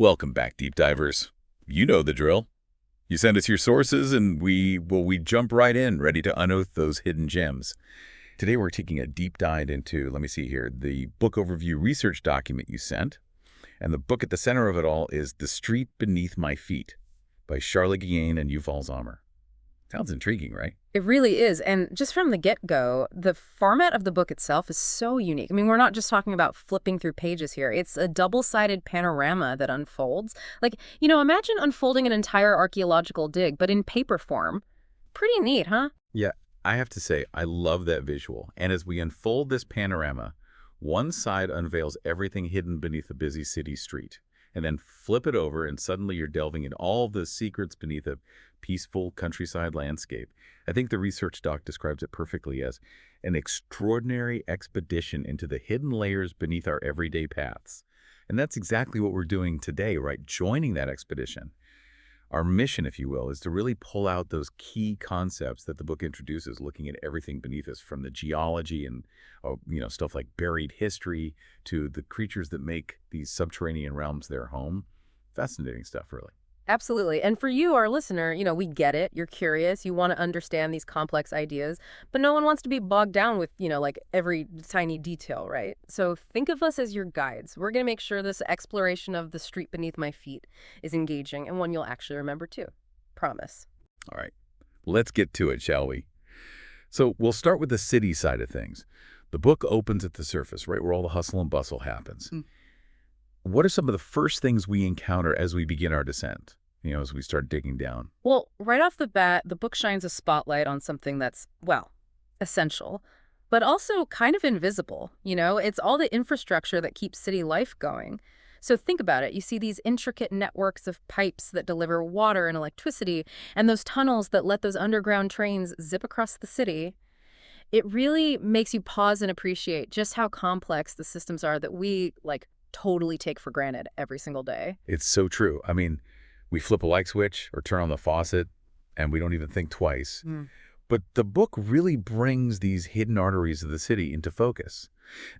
Welcome back, deep divers. You know the drill. You send us your sources and we jump right in, ready to unearth those hidden gems. Today we're taking a deep dive into, let me see here, the book overview research document you sent. And the book at the center of it all is The Street Beneath My Feet by Charlotte Guillain and Yuval Zommer. Sounds intriguing, right? It really is. And just from the get-go, the format of the book itself is so unique. I mean, we're not just talking about flipping through pages here. It's a double-sided panorama that unfolds. Imagine unfolding an entire archaeological dig, but in paper form. Pretty neat, huh? Yeah, I have to say, I love that visual. And as we unfold this panorama, one side unveils everything hidden beneath a busy city street. And then flip it over and suddenly you're delving into all the secrets beneath a peaceful countryside landscape. I think the research doc describes it perfectly as an extraordinary expedition into the hidden layers beneath our everyday paths. And that's exactly what we're doing today, right? Joining that expedition. Our mission, if you will, is to really pull out those key concepts that the book introduces, looking at everything beneath us, from the geology and stuff like buried history to the creatures that make these subterranean realms their home. Fascinating stuff, really. Absolutely. And for you, our listener, we get it. You're curious. You want to understand these complex ideas, but no one wants to be bogged down with, every tiny detail, right? So think of us as your guides. We're going to make sure this exploration of the street beneath my feet is engaging and one you'll actually remember too. Promise. All right, let's get to it, shall we? So we'll start with the city side of things. The book opens at the surface, right where all the hustle and bustle happens. What are some of the first things we encounter as we begin our descent, as we start digging down? Well, right off the bat, the book shines a spotlight on something that's, essential, but also kind of invisible. It's all the infrastructure that keeps city life going. So think about it. You see these intricate networks of pipes that deliver water and electricity, and those tunnels that let those underground trains zip across the city. It really makes you pause and appreciate just how complex the systems are that we, totally take for granted every single day. It's so true. I mean, we flip a light switch or turn on the faucet, and we don't even think twice. But the book really brings these hidden arteries of the city into focus.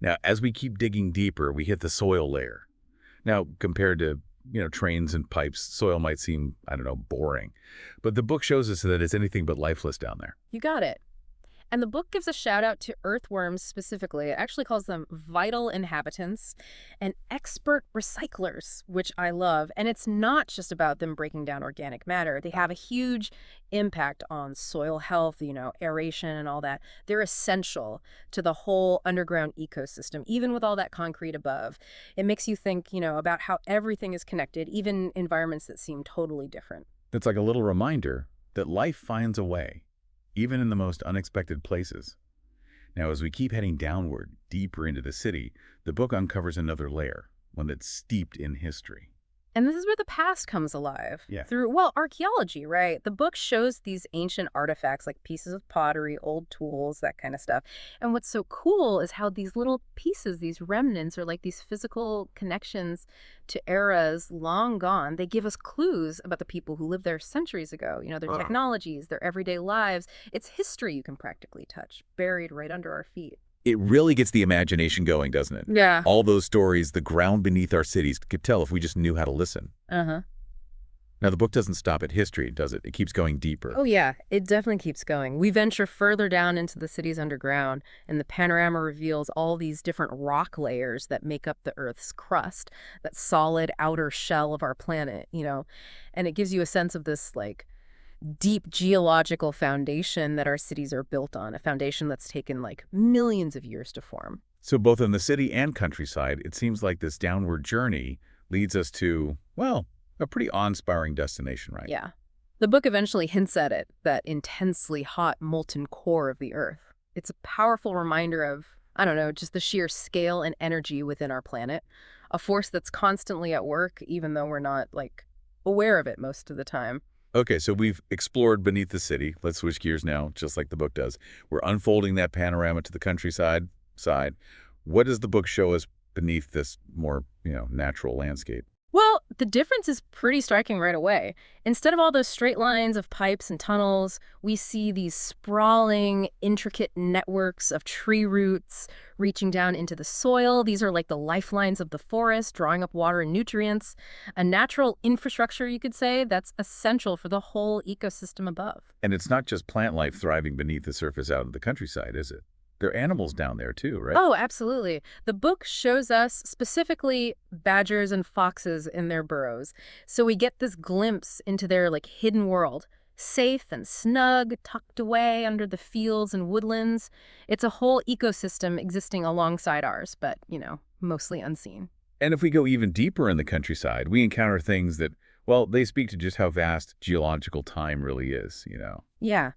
Now, as we keep digging deeper, we hit the soil layer. Now, compared to, trains and pipes, soil might seem, boring. But the book shows us that it's anything but lifeless down there. You got it. And the book gives a shout out to earthworms specifically. It actually calls them vital inhabitants and expert recyclers, which I love. And it's not just about them breaking down organic matter. They have a huge impact on soil health, aeration and all that. They're essential to the whole underground ecosystem, even with all that concrete above. It makes you think, about how everything is connected, even environments that seem totally different. It's like a little reminder that life finds a way, even in the most unexpected places. Now, as we keep heading downward, deeper into the city, the book uncovers another layer, one that's steeped in history. And this is where the past comes alive. Yeah. Through, archaeology, right? The book shows these ancient artifacts like pieces of pottery, old tools, that kind of stuff. And what's so cool is how these little pieces, these remnants, are like these physical connections to eras long gone. They give us clues about the people who lived there centuries ago, their technologies, their everyday lives. It's history you can practically touch, buried right under our feet. It really gets the imagination going, doesn't it? Yeah. All those stories, the ground beneath our cities, could tell if we just knew how to listen. Uh-huh. Now, the book doesn't stop at history, does it? It keeps going deeper. Oh, yeah. It definitely keeps going. We venture further down into the city's underground, and the panorama reveals all these different rock layers that make up the Earth's crust, that solid outer shell of our planet, and it gives you a sense of this, deep geological foundation that our cities are built on, a foundation that's taken, millions of years to form. So both in the city and countryside, it seems like this downward journey leads us to, a pretty awe-inspiring destination, right? Yeah. The book eventually hints at it, that intensely hot, molten core of the Earth. It's a powerful reminder of, just the sheer scale and energy within our planet, a force that's constantly at work, even though we're not, aware of it most of the time. Okay, so we've explored beneath the city. Let's switch gears now, just like the book does. We're unfolding that panorama to the countryside side. What does the book show us beneath this more, natural landscape? Well, the difference is pretty striking right away. Instead of all those straight lines of pipes and tunnels, we see these sprawling, intricate networks of tree roots reaching down into the soil. These are like the lifelines of the forest, drawing up water and nutrients. A natural infrastructure, you could say, that's essential for the whole ecosystem above. And it's not just plant life thriving beneath the surface out in the countryside, is it? There are animals down there too, right? Oh, absolutely. The book shows us specifically badgers and foxes in their burrows. So we get this glimpse into their like hidden world, safe and snug, tucked away under the fields and woodlands. It's a whole ecosystem existing alongside ours, but, mostly unseen. And if we go even deeper in the countryside, we encounter things that, well, they speak to just how vast geological time really is. Yeah.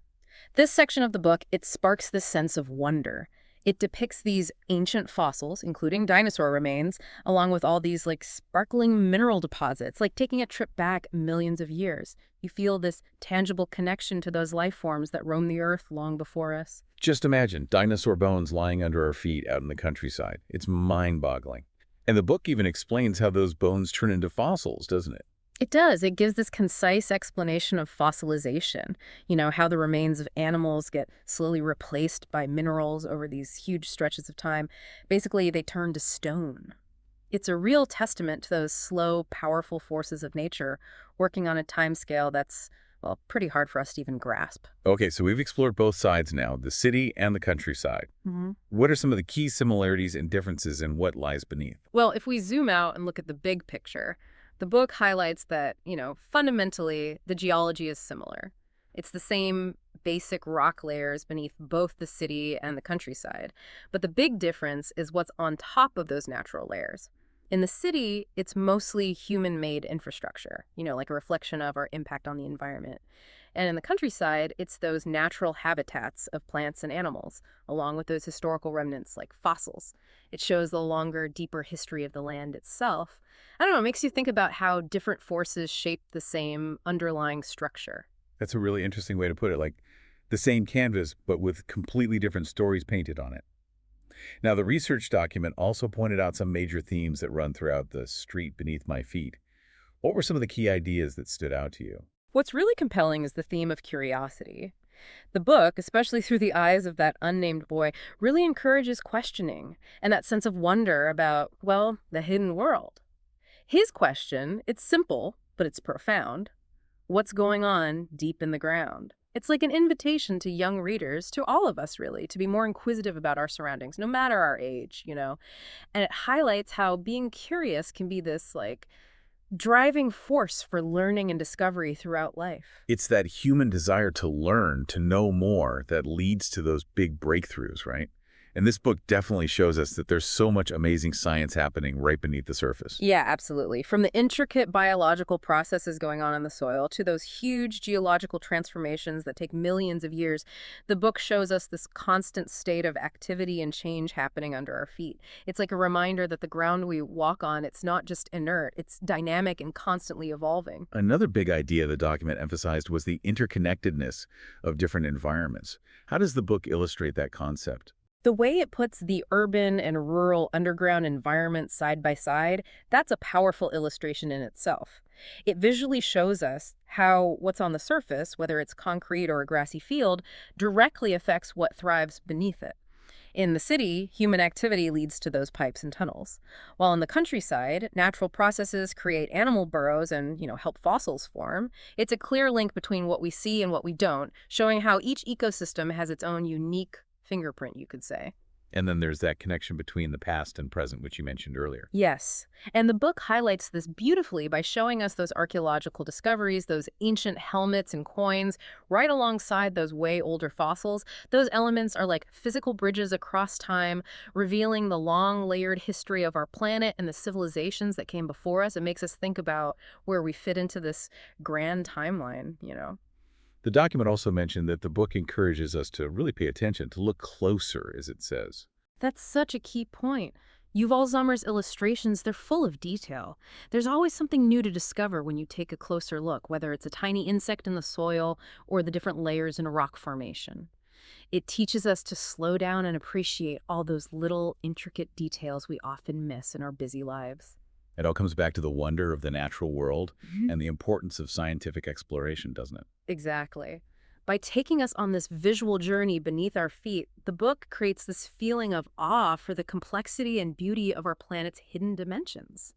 This section of the book, it sparks this sense of wonder. It depicts these ancient fossils, including dinosaur remains, along with all these like sparkling mineral deposits, like taking a trip back millions of years. You feel this tangible connection to those life forms that roamed the earth long before us. Just imagine dinosaur bones lying under our feet out in the countryside. It's mind-boggling. And the book even explains how those bones turn into fossils, doesn't it? It does. It gives this concise explanation of fossilization, how the remains of animals get slowly replaced by minerals over these huge stretches of time. Basically, they turn to stone. It's a real testament to those slow, powerful forces of nature working on a timescale that's, well, pretty hard for us to even grasp. Okay, so we've explored both sides now, the city and the countryside. What are some of the key similarities and differences in what lies beneath? Well, if we zoom out and look at the big picture, the book highlights that, fundamentally, the geology is similar. It's the same basic rock layers beneath both the city and the countryside. But the big difference is what's on top of those natural layers. In the city, it's mostly human-made infrastructure, like a reflection of our impact on the environment. And in the countryside, it's those natural habitats of plants and animals, along with those historical remnants like fossils. It shows the longer, deeper history of the land itself. I don't know, it makes you think about how different forces shape the same underlying structure. That's a really interesting way to put it, like the same canvas, but with completely different stories painted on it. Now, the research document also pointed out some major themes that run throughout the street beneath my feet. What were some of the key ideas that stood out to you? What's really compelling is the theme of curiosity. The book, especially through the eyes of that unnamed boy, really encourages questioning and that sense of wonder about, well, the hidden world. His question, it's simple, but it's profound. What's going on deep in the ground? It's like an invitation to young readers, to all of us really, to be more inquisitive about our surroundings, no matter our age. And it highlights how being curious can be this, like, driving force for learning and discovery throughout life. It's that human desire to learn, to know more, that leads to those big breakthroughs, right? And this book definitely shows us that there's so much amazing science happening right beneath the surface. Yeah, absolutely. From the intricate biological processes going on in the soil to those huge geological transformations that take millions of years, the book shows us this constant state of activity and change happening under our feet. It's like a reminder that the ground we walk on, it's not just inert, it's dynamic and constantly evolving. Another big idea the document emphasized was the interconnectedness of different environments. How does the book illustrate that concept? The way it puts the urban and rural underground environments side by side, that's a powerful illustration in itself. It visually shows us how what's on the surface, whether it's concrete or a grassy field, directly affects what thrives beneath it. In the city, human activity leads to those pipes and tunnels, while in the countryside, natural processes create animal burrows and, help fossils form. It's a clear link between what we see and what we don't, showing how each ecosystem has its own unique fingerprint, you could say. And then there's that connection between the past and present, which you mentioned earlier. Yes. And the book highlights this beautifully by showing us those archaeological discoveries, those ancient helmets and coins, right alongside those way older fossils. Those elements are like physical bridges across time, revealing the long layered history of our planet and the civilizations that came before us. It makes us think about where we fit into this grand timeline. The document also mentioned that the book encourages us to really pay attention, to look closer, as it says. That's such a key point. Yuval Zommer's illustrations, they're full of detail. There's always something new to discover when you take a closer look, whether it's a tiny insect in the soil or the different layers in a rock formation. It teaches us to slow down and appreciate all those little intricate details we often miss in our busy lives. It all comes back to the wonder of the natural world Mhm. and the importance of scientific exploration, doesn't it? Exactly. By taking us on this visual journey beneath our feet, the book creates this feeling of awe for the complexity and beauty of our planet's hidden dimensions.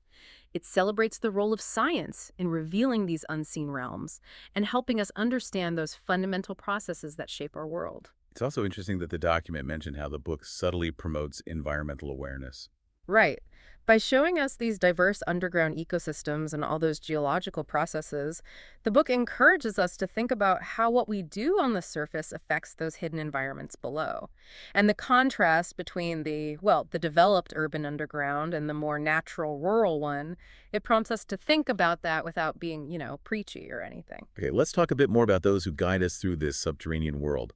It celebrates the role of science in revealing these unseen realms and helping us understand those fundamental processes that shape our world. It's also interesting that the document mentioned how the book subtly promotes environmental awareness. Right. By showing us these diverse underground ecosystems and all those geological processes, the book encourages us to think about how what we do on the surface affects those hidden environments below. And the contrast between the developed urban underground and the more natural rural one, it prompts us to think about that without being, preachy or anything. Okay, let's talk a bit more about those who guide us through this subterranean world.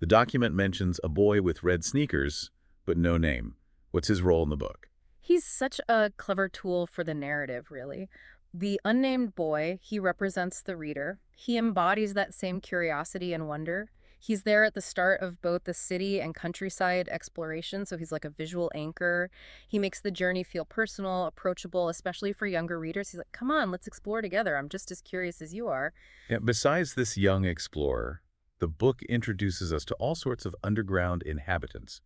The document mentions a boy with red sneakers, but no name. What's his role in the book? He's such a clever tool for the narrative, really. The unnamed boy, he represents the reader. He embodies that same curiosity and wonder. He's there at the start of both the city and countryside exploration, so he's like a visual anchor. He makes the journey feel personal, approachable, especially for younger readers. He's like, come on, let's explore together. I'm just as curious as you are. Yeah, besides this young explorer, the book introduces us to all sorts of underground inhabitants.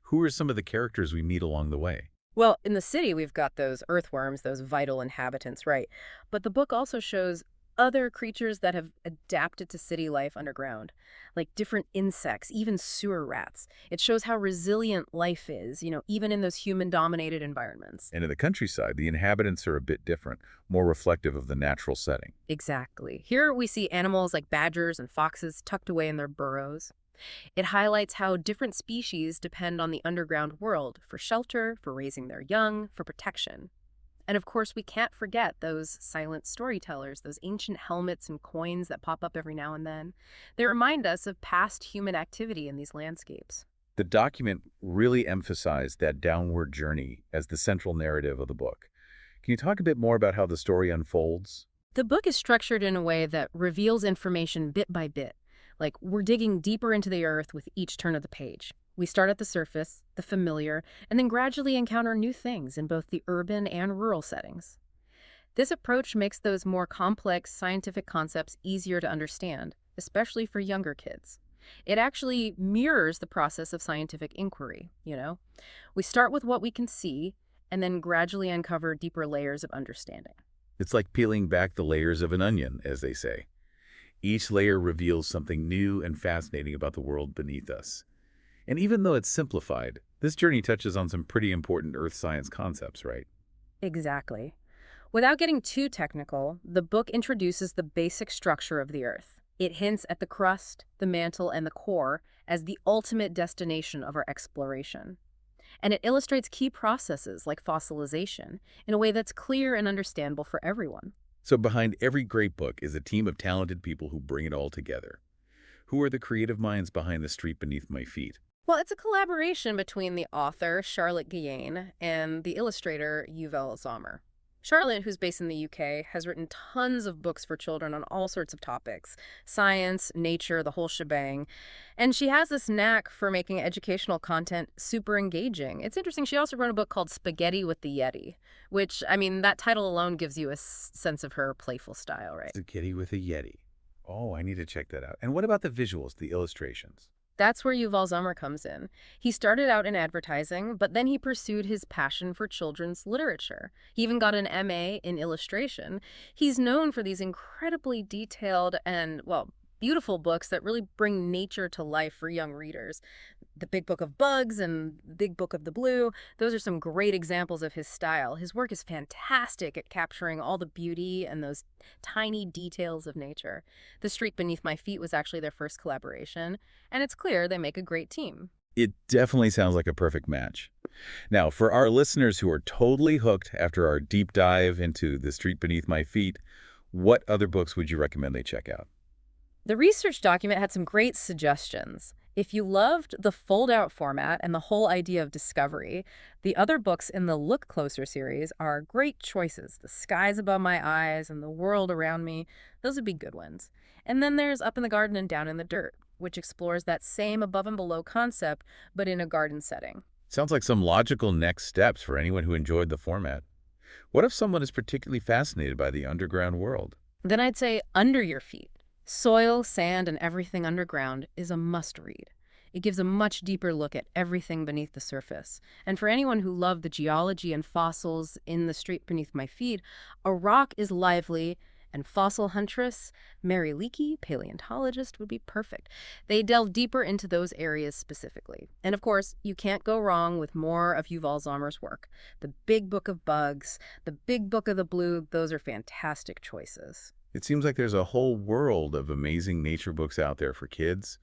Who are some of the characters we meet along the way? Well, in the city, we've got those earthworms, those vital inhabitants, right? But the book also shows other creatures that have adapted to city life underground, like different insects, even sewer rats. It shows how resilient life is, even in those human-dominated environments. And in the countryside, the inhabitants are a bit different, more reflective of the natural setting. Exactly. Here we see animals like badgers and foxes tucked away in their burrows. It highlights how different species depend on the underground world for shelter, for raising their young, for protection. And of course, we can't forget those silent storytellers, those ancient helmets and coins that pop up every now and then. They remind us of past human activity in these landscapes. The document really emphasized that downward journey as the central narrative of the book. Can you talk a bit more about how the story unfolds? The book is structured in a way that reveals information bit by bit. Like we're digging deeper into the earth with each turn of the page. We start at the surface, the familiar, and then gradually encounter new things in both the urban and rural settings. This approach makes those more complex scientific concepts easier to understand, especially for younger kids. It actually mirrors the process of scientific inquiry. We start with what we can see and then gradually uncover deeper layers of understanding. It's like peeling back the layers of an onion, as they say. Each layer reveals something new and fascinating about the world beneath us. And even though it's simplified, this journey touches on some pretty important earth science concepts, right? Exactly. Without getting too technical, the book introduces the basic structure of the Earth. It hints at the crust, the mantle, and the core as the ultimate destination of our exploration. And it illustrates key processes like fossilization in a way that's clear and understandable for everyone. So behind every great book is a team of talented people who bring it all together. Who are the creative minds behind The Street Beneath My Feet? Well, it's a collaboration between the author, Charlotte Guillain, and the illustrator, Yuval Zommer. Charlotte, who's based in the UK, has written tons of books for children on all sorts of topics, science, nature, the whole shebang. And she has this knack for making educational content super engaging. It's interesting, she also wrote a book called Spaghetti with the Yeti, which, I mean, that title alone gives you a sense of her playful style, right? It's a kitty with a Yeti. Oh, I need to check that out. And what about the visuals, the illustrations? That's where Yuval Zommer comes in. He started out in advertising, but then he pursued his passion for children's literature. He even got an MA in illustration. He's known for these incredibly detailed and, well, beautiful books that really bring nature to life for young readers. The Big Book of Bugs and Big Book of the Blue, those are some great examples of his style. His work is fantastic at capturing all the beauty and those tiny details of nature. The Street Beneath My Feet was actually their first collaboration, and it's clear they make a great team. It definitely sounds like a perfect match. Now, for our listeners who are totally hooked after our deep dive into The Street Beneath My Feet, what other books would you recommend they check out? The research document had some great suggestions. If you loved the fold-out format and the whole idea of discovery, the other books in the Look Closer series are great choices. The Skies Above My Eyes and The World Around Me, those would be good ones. And then there's Up in the Garden and Down in the Dirt, which explores that same above and below concept, but in a garden setting. Sounds like some logical next steps for anyone who enjoyed the format. What if someone is particularly fascinated by the underground world? Then I'd say under your feet. Soil, sand, and everything underground is a must-read. It gives a much deeper look at everything beneath the surface. And for anyone who loved the geology and fossils in the street beneath my feet, A Rock is Lively and Fossil Huntress, Mary Leakey, paleontologist, would be perfect. They delve deeper into those areas specifically. And of course, you can't go wrong with more of Yuval Zommer's work. The Big Book of Bugs, The Big Book of the Blue, those are fantastic choices. It seems like there's a whole world of amazing nature books out there for kids,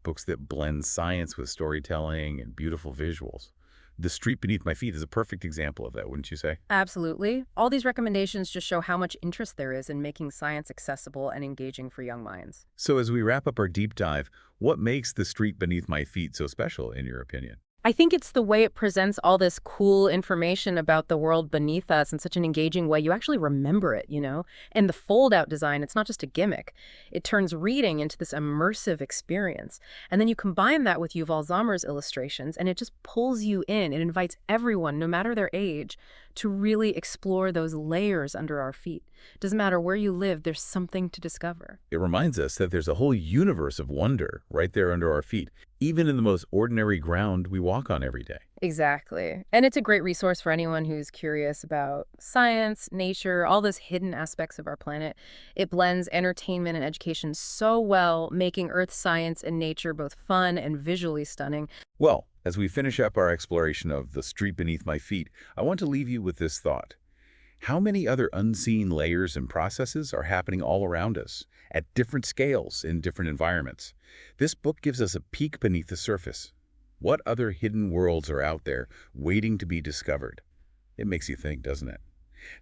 books that blend science with storytelling and beautiful visuals. The Street Beneath My Feet is a perfect example of that, wouldn't you say? Absolutely. All these recommendations just show how much interest there is in making science accessible and engaging for young minds. So as we wrap up our deep dive, what makes The Street Beneath My Feet so special, in your opinion? I think it's the way it presents all this cool information about the world beneath us in such an engaging way. You actually remember it, you know? And the fold-out design, it's not just a gimmick. It turns reading into this immersive experience. And then you combine that with Yuval Zommer's illustrations, and it just pulls you in. It invites everyone, no matter their age, to really explore those layers under our feet. Doesn't matter where you live, there's something to discover. It reminds us that there's a whole universe of wonder right there under our feet, even in the most ordinary ground we walk on every day. Exactly. And it's a great resource for anyone who's curious about science, nature, all those hidden aspects of our planet. It blends entertainment and education so well, making earth science and nature both fun and visually stunning. Well, as we finish up our exploration of The Street Beneath My Feet, I want to leave you with this thought. How many other unseen layers and processes are happening all around us, at different scales, in different environments? This book gives us a peek beneath the surface. What other hidden worlds are out there waiting to be discovered? It makes you think, doesn't it?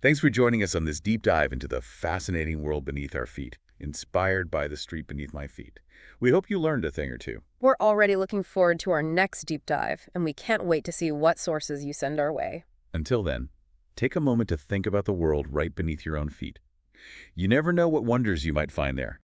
Thanks for joining us on this deep dive into the fascinating world beneath our feet, inspired by The Street Beneath My Feet. We hope you learned a thing or two. We're already looking forward to our next deep dive, and we can't wait to see what sources you send our way. Until then, take a moment to think about the world right beneath your own feet. You never know what wonders you might find there.